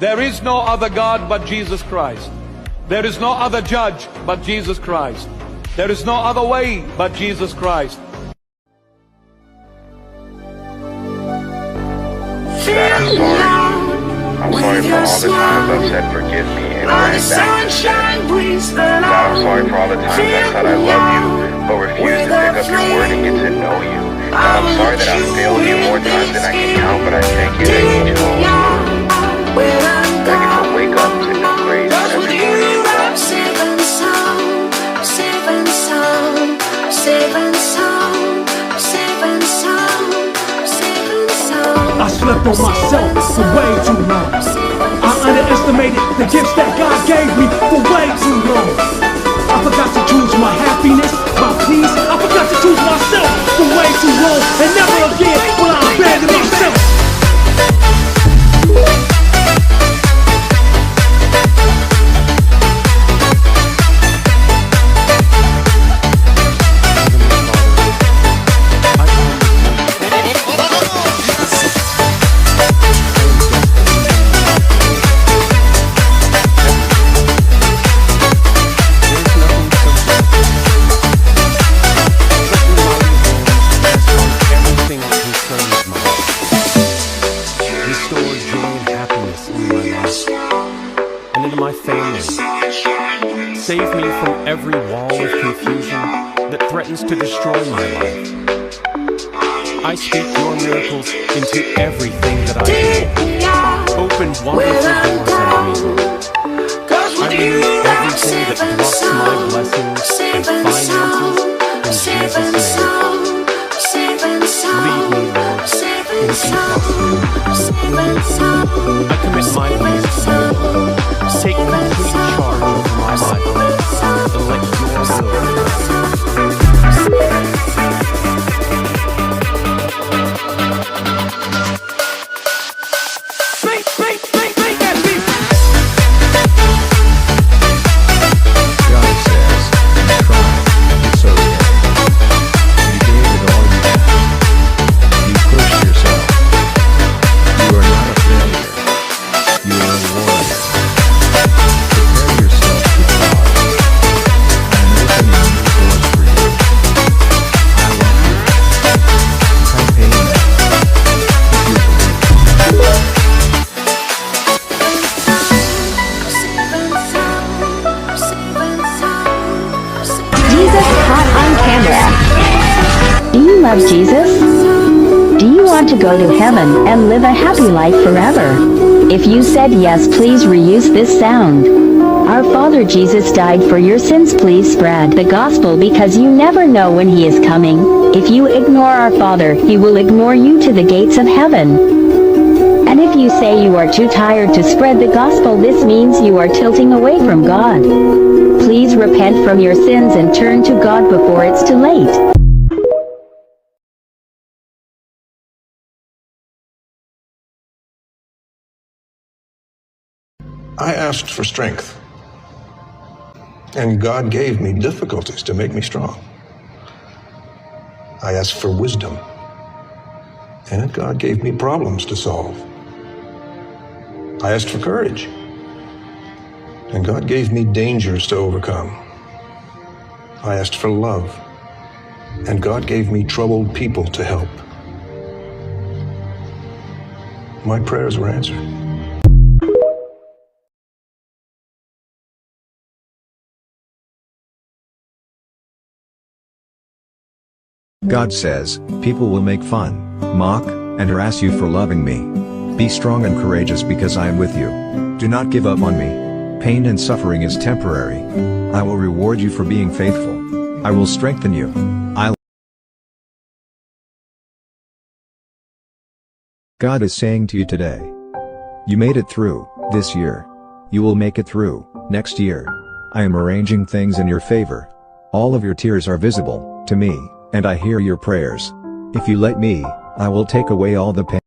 There is no other God but Jesus Christ. There is no other judge but Jesus Christ. There is no other way but Jesus Christ. I'm sorry for all the times I've said forgive me and ran back to sin. God, I'm sorry for all the times I said I love you, but refused to pick up your word and get to know you. God, I'm sorry that I've failed you more times than I can count, but I thank you that you chose me. I get to wake up to new grace every morning. I slept on myself for way too long. I underestimated the gifts that God gave me for way too long. I forgot to choose my happiness, my peace. I forgot to choose myself for way too long. And never again will I abandon myself. Save me from every wall of confusion that threatens to destroy my life. I speak your miracles into everything that I do. Open wonderful doors unto me. I remove everything that blocks my blessings and finances in Jesus' name. Lead me, Lord, into prosperity. I commit my ways to you. Take complete charge over my life and let your will God says, try, it's okay. You gave it all you had. You pushed yourself. You are not a failure. You are a warrior. Prepare yourself to fly. I'm opening new doors for you. I love you. Campaign now. If you believe. Jesus caught on camera. Do you love Jesus? Do you want to go to heaven and live a happy life forever? If you said yes, please reuse this sound. Our Father Jesus died for your sins. Please spread the gospel because you never know when he is coming. If you ignore our Father, he will ignore you to the gates of heaven. And if you say you are too tired to spread the gospel, this means you are tilting away from God. Please repent from your sins and turn to God before it's too late. I asked for strength, and God gave me difficulties to make me strong. I asked for wisdom, and God gave me problems to solve. I asked for courage, and God gave me dangers to overcome. I asked for love, and God gave me troubled people to help. My prayers were answered. God says, people will make fun, mock, and harass you for loving me. Be strong and courageous because I am with you. Do not give up on me. Pain and suffering is temporary. I will reward you for being faithful. I will strengthen you. God is saying to you today, you made it through this year. You will make it through next year. I am arranging things in your favor. All of your tears are visible to me, and I hear your prayers. If you let me, I will take away all the pain.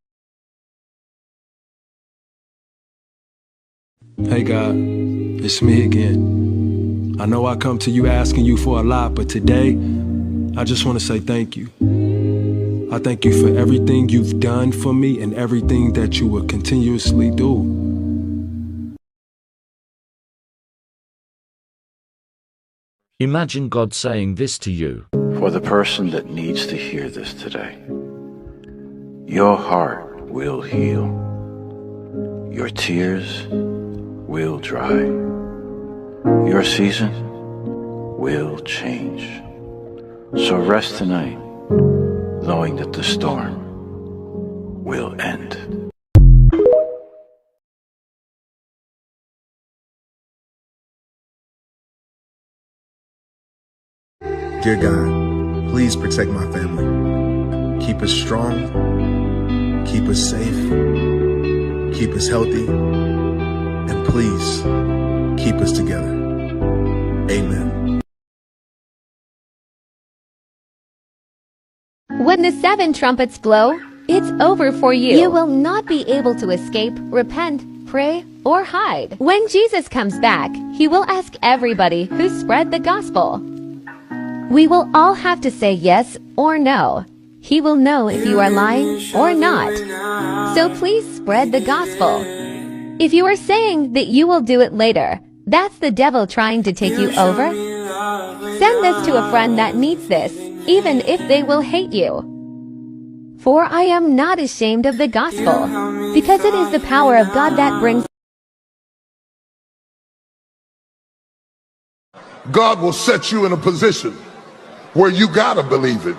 Hey God, it's me again. I know I come to you asking you for a lot, but today, I just want to say thank you. I thank you for everything you've done for me and everything that you will continuously do. Imagine God saying this to you. For the person that needs to hear this today, your heart will heal. Your tears will dry. Your season will change. So rest tonight, knowing that the storm will end. Dear God, please protect my family. Keep us strong, keep us safe, keep us healthy, and please keep us together. Amen. When the 7 trumpets blow, it's over for you. You will not be able to escape, repent, pray, or hide. When Jesus comes back, he will ask everybody who spread the gospel. We will all have to say yes or no. He will know if you are lying or not. So please spread the gospel. If you are saying that you will do it later, that's the devil trying to take you over. Send this to a friend that needs this, even if they will hate you. For I am not ashamed of the gospel, because it is the power of God that brings. God will set you in a position where you gotta believe it.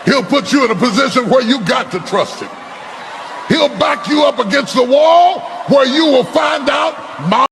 He'll put you in a position where you got to trust him. He'll back you up against the wall where you will find out my